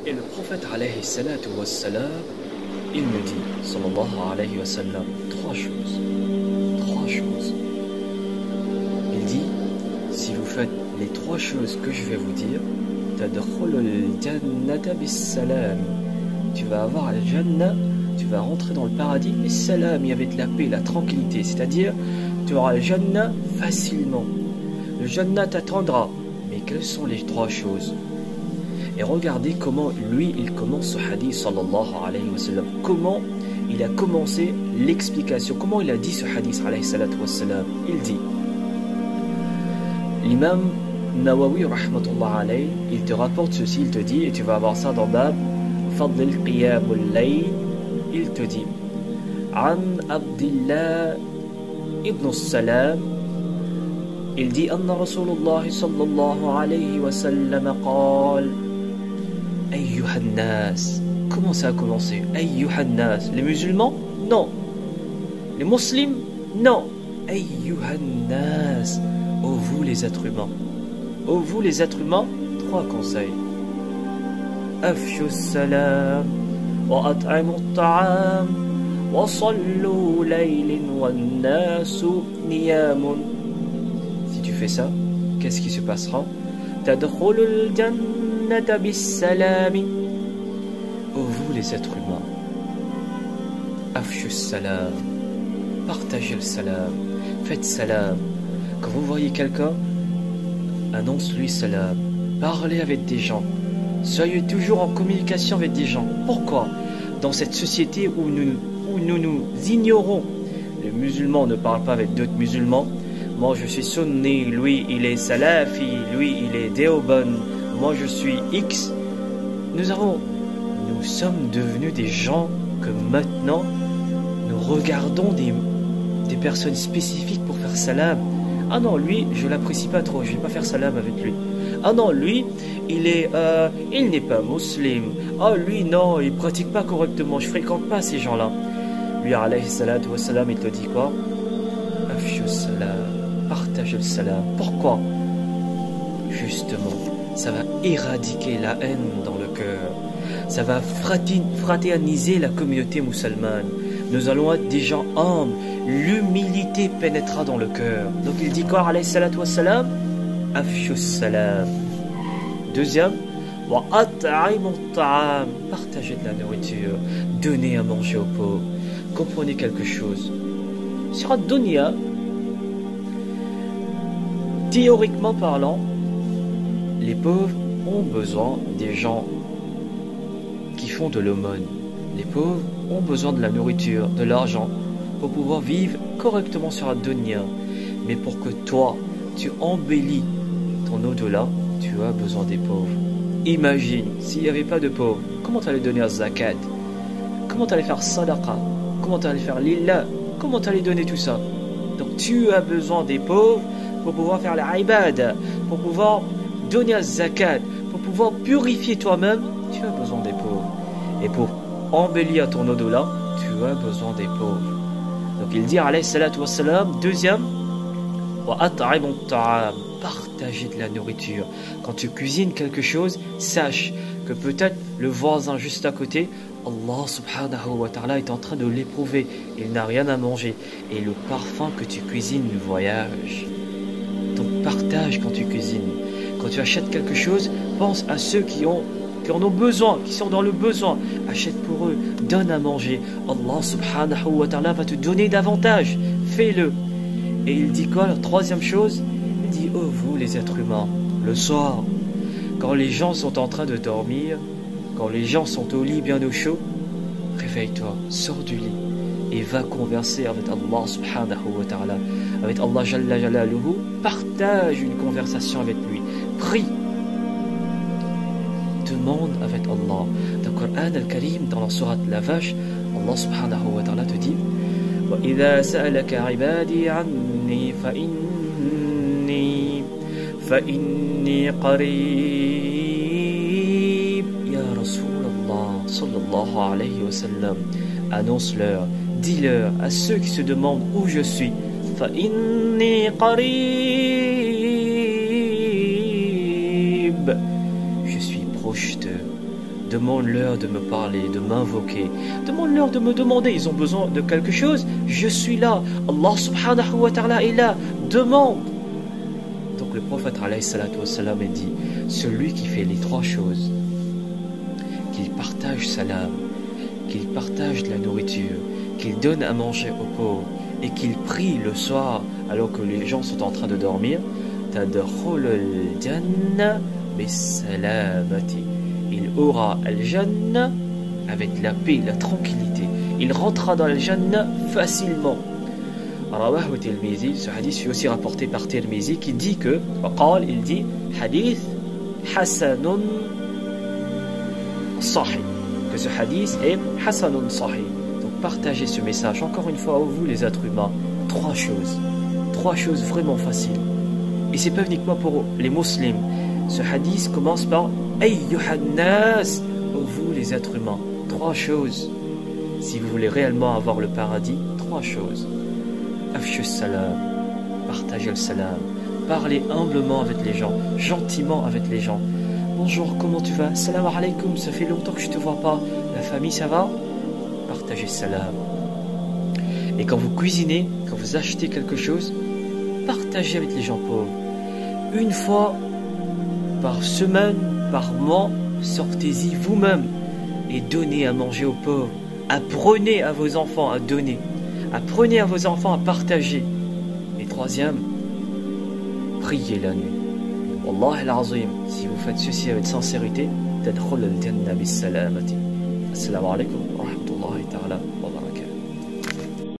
Et le prophète alayhi salatu wassalam, il me dit, sallallahu alayhi wa sallam, trois choses. Trois choses. Il dit, si vous faites les trois choses que je vais vous dire, tadkhulul jannata bis-salam. Tu vas avoir al jannah, tu vas rentrer dans le paradis bis-salam, avec la paix, la tranquillité. C'est-à-dire, tu auras le jannah facilement. Le jannah t'attendra. Mais quelles sont les trois choses? Et regardez comment lui, il commence ce hadith, sallallahu alayhi wa sallam. Comment il a commencé l'explication. Comment il a dit ce hadith, alayhi salatu wa sallam. Il dit, l'imam Nawawi, rahmatullah alayhi, il te rapporte ceci, il te dit, et tu vas avoir ça dans Bab, Fadl al-Qiyamul Layl, il te dit, An Abdillah ibn Salam, il dit, Anna Rasulullah sallallahu alayhi wa sallam qal, Ayyuhan nas. Comment ça a commencé? Ayyuhan nas. Les musulmans? Non. Les musulmans? Non. Ayyuhan nas. Ô vous les êtres humains. Ô vous les êtres humains, trois conseils. Afshu salam, wa at'imu ta'am, wa sallu laylin wa nasu niyamun. Si tu fais ça, qu'est-ce qui se passera? Tadkhulul jannata bis-salami. Ô vous les êtres humains, afshu salam, partagez le salam, faites salam. Quand vous voyez quelqu'un, annonce-lui salam, parlez avec des gens, soyez toujours en communication avec des gens. Pourquoi? Dans cette société où nous ignorons, les musulmans ne parlent pas avec d'autres musulmans. Moi je suis sunni, lui il est salafi, lui il est déoban, moi je suis X. Nous sommes devenus des gens que maintenant nous regardons des personnes spécifiques pour faire salam. Ah non, lui, je l'apprécie pas trop, je vais pas faire salam avec lui. Ah non, lui, il n'est pas musulman. Ah lui, non, il pratique pas correctement, je fréquente pas ces gens-là. Lui, alayhi salatu wa salam, il te dit quoi? Afshu salam, partage le salam. Pourquoi? Justement, ça va éradiquer la haine dans le cœur. Ça va fraterniser la communauté musulmane. Nous allons être des gens humbles. L'humilité pénétrera dans le cœur. Donc il dit quoi, alayhi salatu wassalam? Afshu salam. Deuxième, wa at'imu ta'am. Partagez de la nourriture. Donnez à manger aux pauvres. Comprenez quelque chose. Sur la dunya, théoriquement parlant, les pauvres ont besoin des gens qui font de l'aumône. Les pauvres ont besoin de la nourriture, de l'argent, pour pouvoir vivre correctement sur la dunya. Mais pour que toi, tu embellis ton au-delà, tu as besoin des pauvres. Imagine, s'il n'y avait pas de pauvres, comment tu allais donner à zakat? Comment tu allais faire sadaqa? Comment tu allais faire lillah? Comment tu allais donner tout ça? Donc tu as besoin des pauvres pour pouvoir faire la ibad, pour pouvoir donner à zakat, pour pouvoir purifier toi-même, tu as besoin des pauvres. Et pour embellir ton au-delà, tu as besoin des pauvres. Donc il dit, alayhi salatu wassalam, deuxième, wa at'imu ta'am, partager de la nourriture. Quand tu cuisines quelque chose, sache que peut-être le voisin juste à côté, Allah subhanahu wa ta'ala est en train de l'éprouver. Il n'a rien à manger. Et le parfum que tu cuisines voyage. Donc partage quand tu cuisines. Quand tu achètes quelque chose, pense à ceux qui en ont besoin, qui sont dans le besoin. Achète pour eux, donne à manger. Allah subhanahu wa ta'ala va te donner davantage. Fais-le. Et il dit quoi? La troisième chose, il dit, oh vous les êtres humains, le soir, quand les gens sont en train de dormir, quand les gens sont au lit bien au chaud, réveille-toi, sors du lit et va converser avec Allah subhanahu wa ta'ala, avec Allah jalla jalaluhu. Partage une conversation avec lui, prie, demande avec Allah. Dans le Coran al-Karim, dans la sourate la vache, Allah subhanahu wa ta'ala te dit, وَإِذَا سَأَلَكَ عِبَادِي عَنِّي فَإِنِّي قَرِيبٌ. Ya Rasulallah sallallahu alayhi wa sallam, annonce-leur, dis-leur à ceux qui se demandent où je suis, فَإِنِّي قَرِيبٌ, je suis proche d'eux. Demande-leur de me parler, de m'invoquer. Demande-leur de me demander. Ils ont besoin de quelque chose. Je suis là. Allah subhanahu wa ta'ala est là. Demande. Donc le prophète alayhi salatu wassalam a dit, celui qui fait les trois choses, qu'il partage salam, qu'il partage de la nourriture, qu'il donne à manger aux pauvres et qu'il prie le soir alors que les gens sont en train de dormir, tadkhulul jannah bisalamati. Il aura al-Jannah avec la paix, la tranquillité. Il rentrera dans al-Jannah facilement. Rawahu Tirmizi, ce hadith est aussi rapporté par Tirmizi qui dit que, il dit, hadith hasanun sahih. Que ce hadith est hasanun sahih. Donc partagez ce message encore une fois à vous les êtres humains. Trois choses vraiment faciles. Et c'est pas uniquement pour les musulmans. Ce hadith commence par Ayyuhannas, vous les êtres humains. Trois choses. Si vous voulez réellement avoir le paradis, trois choses. Afshu salam, partagez le salam. Parlez humblement avec les gens, gentiment avec les gens. Bonjour, comment tu vas? Salam alaikum, ça fait longtemps que je te vois pas. La famille, ça va? Partagez le salam. Et quand vous cuisinez, quand vous achetez quelque chose, partagez avec les gens pauvres. Une fois par semaine, par mois, sortez-y vous-même et donnez à manger aux pauvres. Apprenez à vos enfants à donner. Apprenez à vos enfants à partager. Et troisième, priez la nuit. Wallah al-azim, si vous faites ceci avec sincérité, tadkhul al-jannah bis salamati. Assalamu alaikum wa rahmatullahi ta'ala.